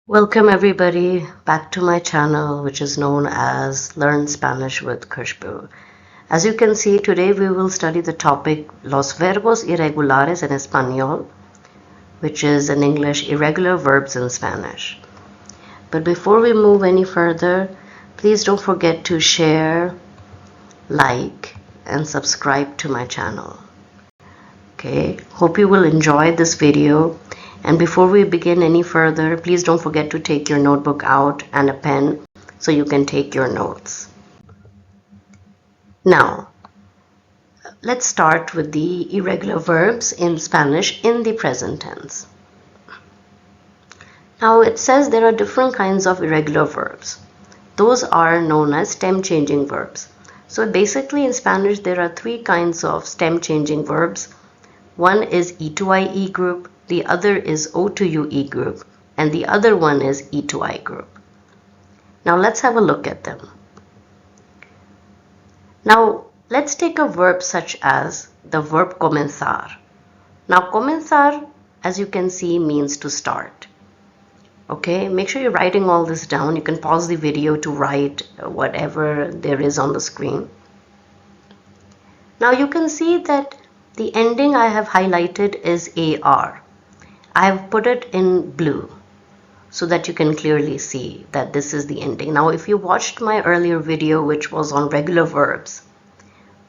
Welcome everybody back to my channel, which is known as Learn Spanish with Khushbu. As you can see, today we will study the topic Los verbos irregulares en español, which is in English irregular verbs in Spanish. But before we move any further, please don't forget to share, like, and subscribe to my channel. Okay, hope you will enjoy this video. And before we begin any further, please don't forget to take your notebook out and a pen so you can take your notes. Now, let's start with the irregular verbs in Spanish in the present tense. Now, it says there are different kinds of irregular verbs. Those are known as stem changing verbs. So basically in Spanish, there are three kinds of stem changing verbs. One is E to IE group, the other is O to UE group, and the other one is E to I group. Now let's have a look at them. Now let's take a verb such as the verb comenzar. Now comenzar, as you can see, means to start. Okay, make sure you're writing all this down. You can pause the video to write whatever there is on the screen. Now you can see that the ending I have highlighted is AR. I have put it in blue so that you can clearly see that this is the ending. Now, if you watched my earlier video, which was on regular verbs,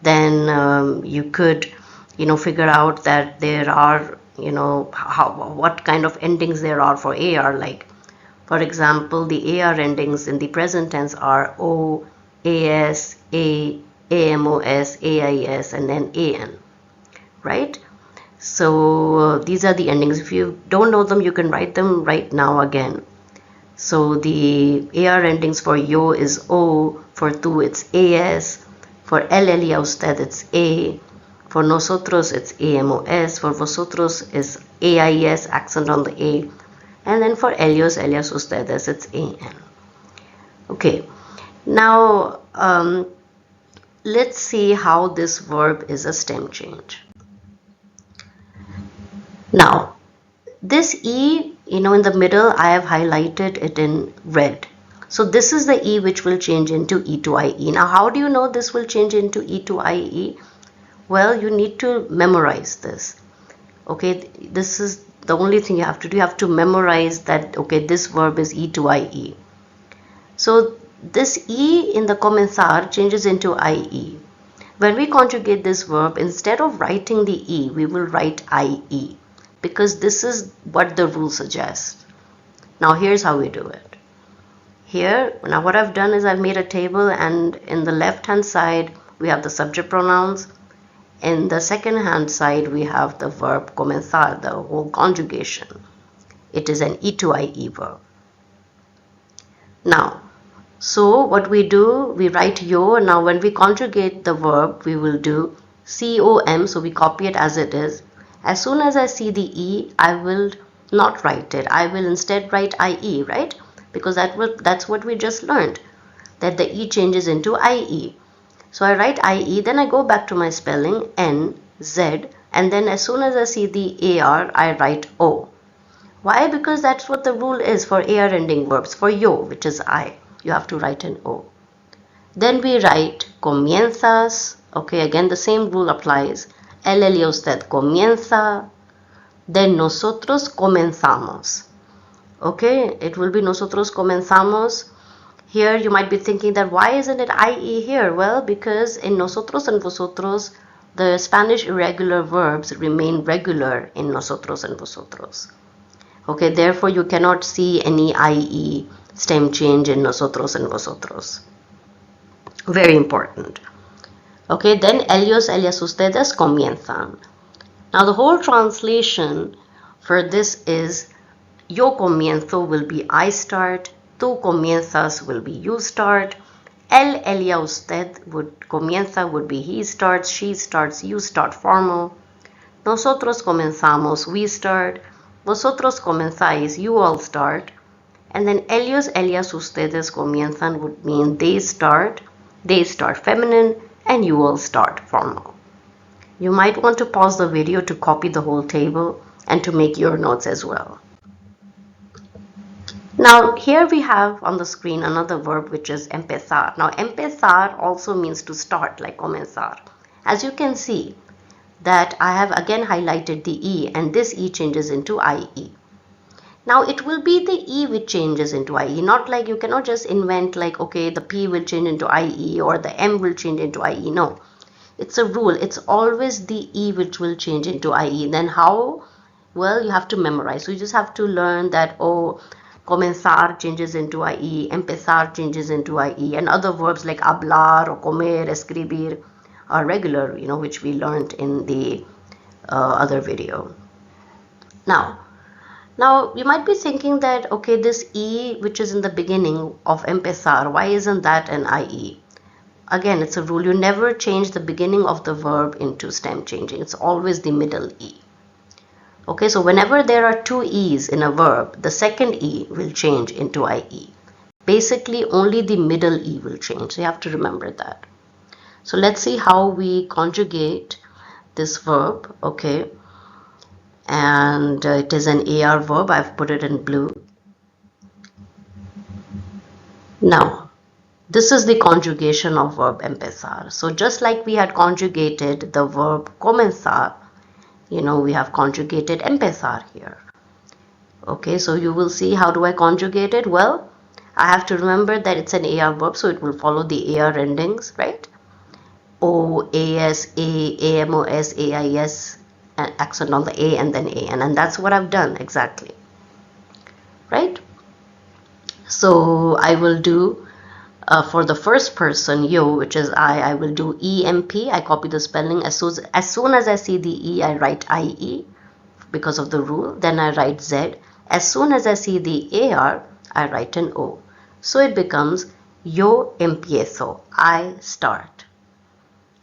then you could, figure out that there are, what kind of endings there are for AR. Like, for example, the AR endings in the present tense are O, AS, A, AMOS, AIS, and then AN. Right? So these are the endings. If you don't know them, you can write them right now again. So the AR endings for yo is O, for tú it's AS, for él, ella, usted it's A, for nosotros it's AMOS, for vosotros is AIS, accent on the A, and then for ellos, ellas, ustedes it's AN. Okay, now let's see how this verb is a stem change. Now, this E, in the middle, I have highlighted it in red. So this is the E which will change into E to IE. Now, how do you know this will change into E to IE? Well, you need to memorize this. Okay, this is the only thing you have to do. You have to memorize that, okay, this verb is E to IE. So this E in the comenzar changes into IE. When we conjugate this verb, instead of writing the E, we will write IE, because this is what the rule suggests. Now here's how we do it. Here, now what I've done is I've made a table, and in the left hand side we have the subject pronouns. In the second hand side we have the verb comenzar, the whole conjugation. It is an E to IE verb. Now, so what we do, we write yo. Now when we conjugate the verb, we will do COM, so we copy it as it is. As soon as I see the E, I will not write it. I will instead write IE, right? Because that's what we just learned, that the E changes into IE. So I write IE, then I go back to my spelling, N, Z, and then as soon as I see the AR, I write O. Why? Because that's what the rule is for AR ending verbs. For yo, which is I, you have to write an O. Then we write comienzas. Okay, again the same rule applies. Él, ella, usted comienza. Then nosotros comenzamos. Okay, it will be nosotros comenzamos. Here you might be thinking that why isn't it IE here? Well, because in nosotros and vosotros, the Spanish irregular verbs remain regular in nosotros and vosotros. Okay, therefore you cannot see any IE stem change in nosotros and vosotros. Very important. Okay, then ellos, ellas, ustedes comienzan. Now the whole translation for this is yo comienzo will be I start, tú comienzas will be you start, él, ella, usted comienza would be he starts, she starts, you start formal, nosotros comenzamos, we start, vosotros comenzáis, you all start, and then ellos, ellas, ustedes comienzan would mean they start feminine, and you will start formal. You might want to pause the video to copy the whole table and to make your notes as well. Now here we have on the screen another verb which is empezar. Now empezar also means to start, like comenzar. As you can see that I have again highlighted the E, and this E changes into IE. Now it will be the E which changes into IE, not like you cannot just invent like, okay, the P will change into IE or the M will change into IE. No, it's a rule. It's always the E which will change into IE. Then how? Well, you have to memorize. So you just have to learn that, oh, comenzar changes into IE, empezar changes into IE, and other verbs like hablar or comer, escribir are regular, which we learned in the other video. Now, you might be thinking that, okay, this E which is in the beginning of empezar, why isn't that an IE? Again, it's a rule. You never change the beginning of the verb into stem changing. It's always the middle E. Okay, so whenever there are two E's in a verb, the second E will change into IE. Basically, only the middle E will change. So you have to remember that. So let's see how we conjugate this verb, okay? And it is an AR verb. I've put it in blue. Now, this is the conjugation of verb empezar. So just like we had conjugated the verb comenzar, we have conjugated empezar here. Okay, so you will see how do I conjugate it? Well, I have to remember that it's an AR verb, so it will follow the AR endings, right? O, AS, A, AMOS, AIS, and accent on the A and then AN. And that's what I've done exactly, right? So I will do, for the first person, yo, which is I will do EMP. I copy the spelling. As soon as I see the E, I write IE because of the rule. Then I write Z. As soon as I see the AR, I write an O. So it becomes yo empiezo, I start.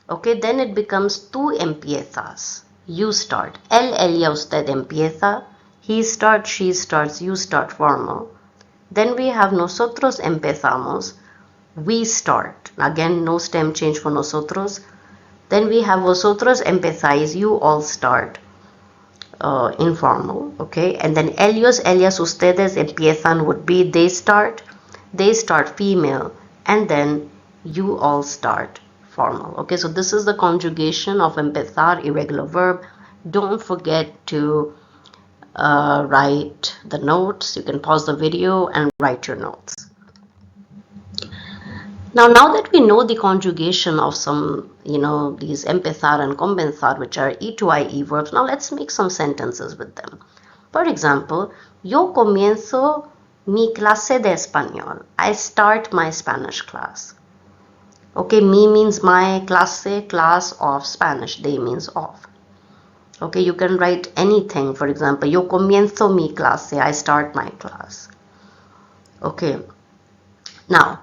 Okay, then it becomes tú empiezas, you start. Ella, usted empieza, he starts, she starts, you start, formal. Then we have nosotros empezamos, we start. Again, no stem change for nosotros. Then we have vosotros empezáis, you all start. Informal, okay? And then ellos, ellas, ustedes empiezan would be they start female, and then you all start formal. Okay, so this is the conjugation of empezar, irregular verb. Don't forget to write the notes. You can pause the video and write your notes. Now that we know the conjugation of some, these empezar and comenzar, which are E to IE verbs, now let's make some sentences with them. For example, yo comienzo mi clase de español. I start my Spanish class. Okay, mi means my, clase, class of Spanish, de means of. Okay, you can write anything. For example, yo comienzo mi clase. I start my class. Okay, now,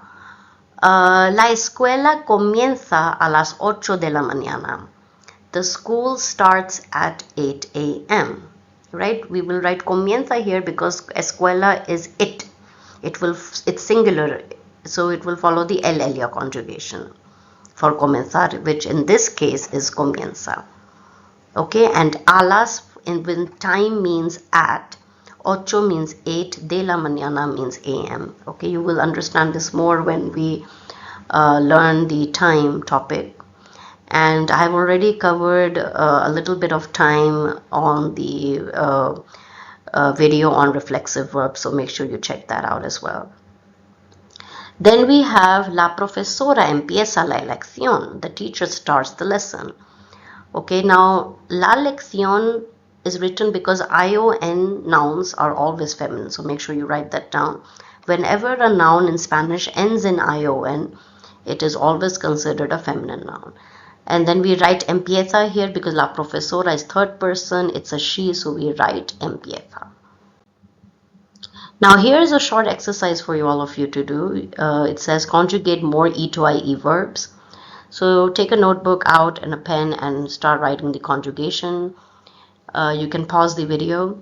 la escuela comienza a las 8 de la mañana. The school starts at 8 a.m. Right? We will write comienza here because escuela is it. It's singular, so it will follow the el conjugation for comenzar, which in this case is comienza. Okay, and a las when time means at, ocho means 8, de la mañana means am. Okay, you will understand this more when we learn the time topic. And I have already covered a little bit of time on the video on reflexive verbs, so make sure you check that out as well. Then we have la profesora empieza la lección. The teacher starts the lesson. Okay, now la lección is written because ION nouns are always feminine, so make sure you write that down. Whenever a noun in Spanish ends in ION, it is always considered a feminine noun. And then we write empieza here because la profesora is third person, it's a she, so we write empieza. Now here is a short exercise for all of you to do. It says conjugate more E to IE verbs. So take a notebook out and a pen and start writing the conjugation. You can pause the video.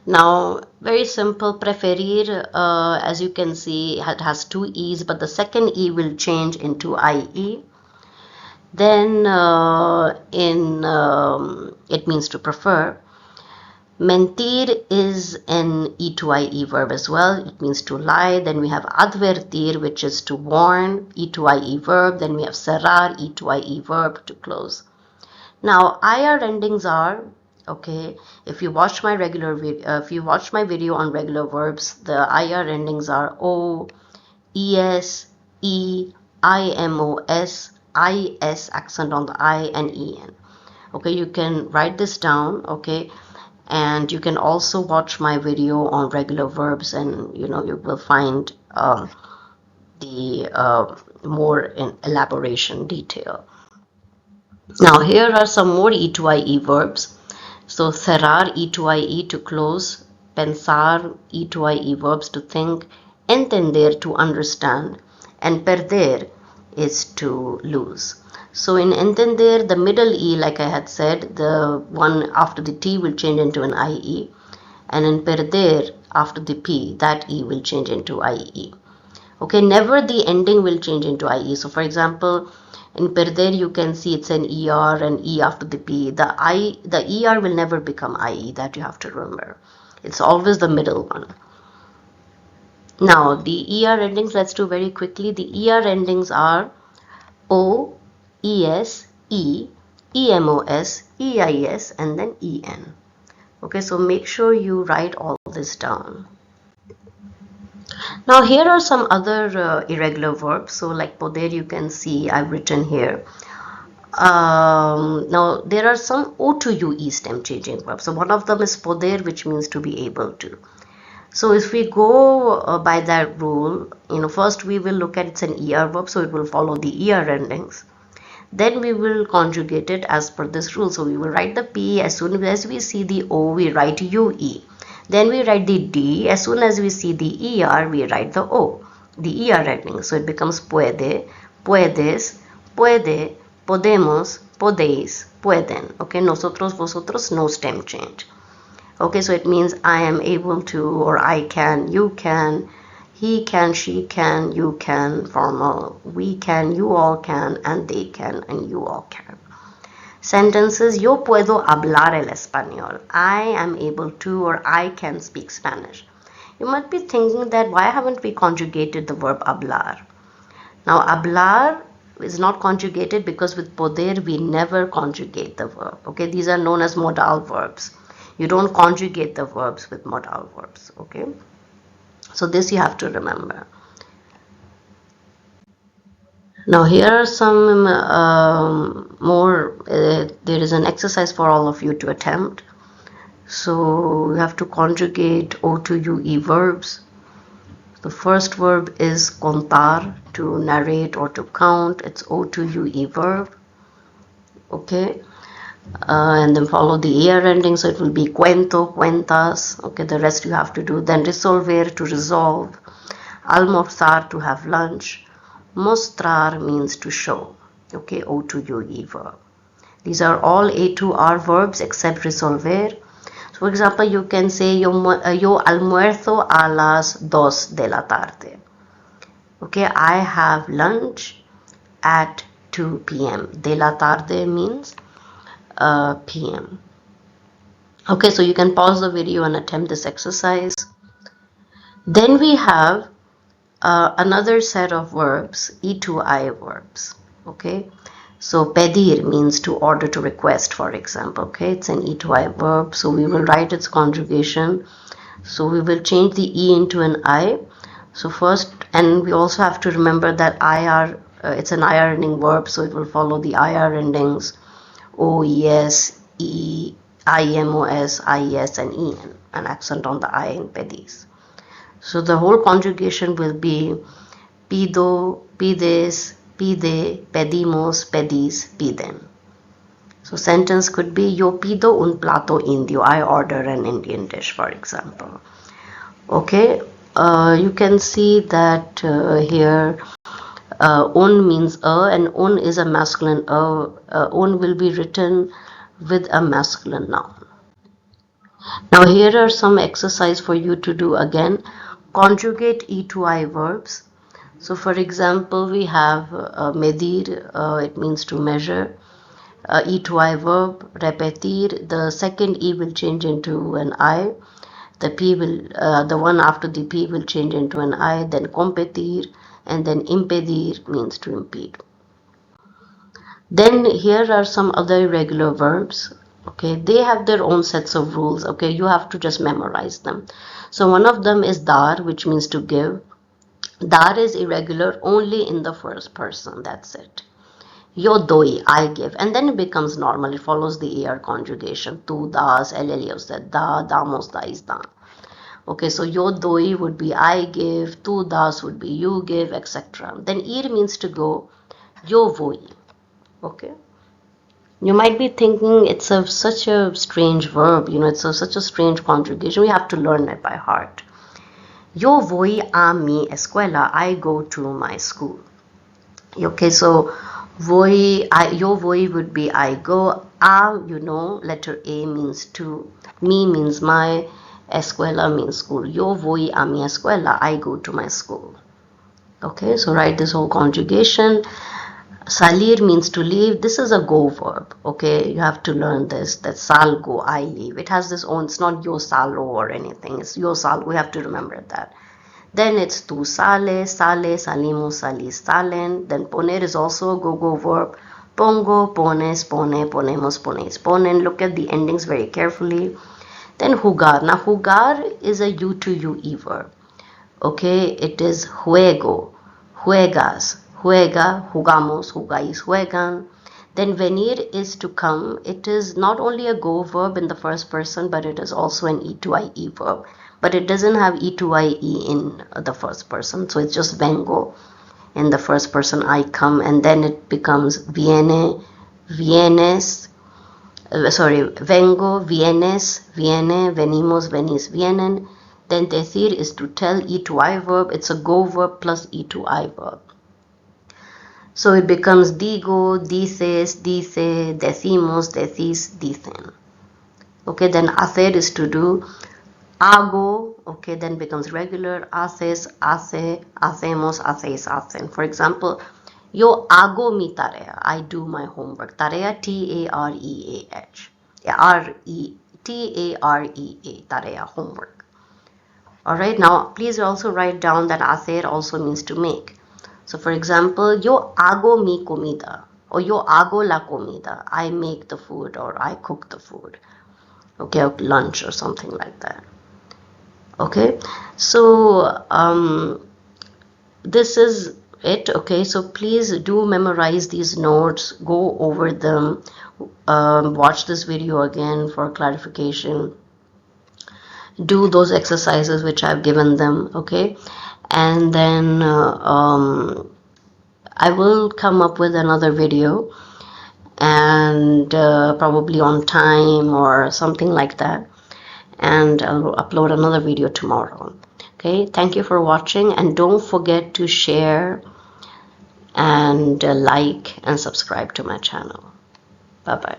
Now, very simple, preferir, as you can see, it has two E's, but the second E will change into IE. Then it means to prefer. Mentir is an E to IE verb as well. It means to lie. Then we have advertir, which is to warn, E to IE verb. Then we have cerrar, E to IE verb, to close. Now IR endings are, okay, if you watch my video on regular verbs, the IR endings are O, ES, E, IMOS, IS, accent on the I, and EN. Okay, you can write this down, okay, and you can also watch my video on regular verbs, and you will find the more in elaboration detail. Now here are some more E to IE verbs. So cerrar, E to IE, to close; pensar, E to IE verbs, to think; entender, to understand; and perder is to lose. So in entender, the middle E, like I had said, the one after the T will change into an IE, and in perder, after the P, that E will change into IE. Okay, never the ending will change into IE. So for example, in perder you can see it's an ER and E after the P. The ER will never become IE, that you have to remember. It's always the middle one. Now the ER endings, let's do very quickly. The ER endings are O, ES, E, EMOS, EIS, and then EN. Okay, so make sure you write all this down. Now here are some other irregular verbs. So like poder, you can see I've written here. Now there are some O to UE stem changing verbs. So one of them is poder, which means to be able to. So if we go by that rule, first we will look at it's an ER verb, so it will follow the ER endings. Then we will conjugate it as per this rule. So we will write the P, as soon as we see the O, we write UE. Then we write the D, as soon as we see the ER, we write the O, the ER ending. So it becomes puede, puedes, puede, podemos, podéis, pueden. Okay, nosotros, vosotros, no stem change. Okay, so it means I am able to, or I can, you can, he can, she can, you can, formal, we can, you all can, and they can, and you all can. Sentences: yo puedo hablar el español. I am able to, or I can speak Spanish. You might be thinking that why haven't we conjugated the verb hablar? Now hablar is not conjugated because with poder we never conjugate the verb. Okay, these are known as modal verbs. You don't conjugate the verbs with modal verbs. Okay, so this you have to remember. Now here are some more, there is an exercise for all of you to attempt. So you have to conjugate O to UE verbs. The first verb is contar, to narrate or to count. It's O to UE verb. Okay. And then follow the ER ending, so it will be cuento, cuentas. Okay, the rest you have to do. Then resolver, to resolve. Almorzar, to have lunch. Mostrar means to show. Okay, O to UE verb. These are all A to R verbs except resolver. So for example, you can say yo almuerzo a las 2 de la tarde. Okay, I have lunch at 2 p.m. De la tarde means p.m. Okay, so you can pause the video and attempt this exercise. Then we have another set of verbs, E to I verbs. Okay, so pedir means to order, to request, for example. Okay, it's an E to I verb, so we will write its conjugation. So we will change the E into an I. So first, and we also have to remember that IR, it's an IR ending verb, so it will follow the IR endings O, ES, E, IMOS, IES, and EN, an accent on the I in pedis. So the whole conjugation will be pido, pides, pide, pedimos, pedis, piden. So sentence could be yo pido un plato indio. I order an Indian dish, for example. Okay, you can see that here un means and un is a masculine. Un will be written with a masculine noun. Now here are some exercise for you to do again. Conjugate E to I verbs. So for example, we have medir, it means to measure. E to I verb, repetir, the second E will change into an I. The P will, the one after the P will change into an I, then competir, and then impedir means to impede. Then here are some other irregular verbs. Okay, they have their own sets of rules. Okay, you have to just memorize them. So one of them is dar, which means to give. Dar is irregular only in the first person. That's it. Yo doy, I give, and then it becomes normal. It follows the AR conjugation. Tu das, elelios, da, damos, dais, da. Okay, so yo doy would be I give, tu das would be you give, etc. Then ir means to go. Yo voy. Okay. You might be thinking it's such a strange verb, it's such a strange conjugation. We have to learn it by heart. Yo voy a mi escuela. I go to my school. Okay, so yo voy would be I go. A, letter A means to. Mi means my. Escuela means school. Yo voy a mi escuela. I go to my school. Okay, so write this whole conjugation. Salir means to leave. This is a go verb. Okay, you have to learn this. That salgo, I leave. It has this own. It's not yo salo or anything. It's yo salgo. We have to remember that. Then it's tu sales, salimos, salis, salen. Then poner is also a go verb. Pongo, pones, pone, ponemos, pones, ponen. Look at the endings very carefully. Then jugar. Now jugar is a U to UE verb. Okay, it is juego, juegas, juega, jugamos, jugáis, juegan. Then venir is to come. It is not only a go verb in the first person, but it is also an E to IE verb. But it doesn't have E to IE in the first person, so it's just vengo. In the first person, I come, and then it becomes viene, vienes, vengo, vienes, viene, venimos, venís, vienen. Then decir is to tell, E to I verb. It's a go verb plus E to I verb. So it becomes digo, dices, dice, decimos, decís, dicen. Okay, then hacer is to do. Hago, okay, then becomes regular. Haces, hace, hacemos, hacéis, hacen. For example, yo hago mi tarea. I do my homework. Tarea, T-A-R-E-A-H. T-A-R-E-A, tarea, homework. Alright, now please also write down that hacer also means to make. So for example, yo hago mi comida, or yo hago la comida. I make the food, or I cook the food. Okay, or lunch or something like that. Okay, so this is it. Okay, so please do memorize these notes, go over them, watch this video again for clarification, do those exercises which I've given them. Okay, and then I will come up with another video, and probably on time or something like that, and I'll upload another video tomorrow. Okay, thank you for watching, and don't forget to share and like and subscribe to my channel. Bye bye.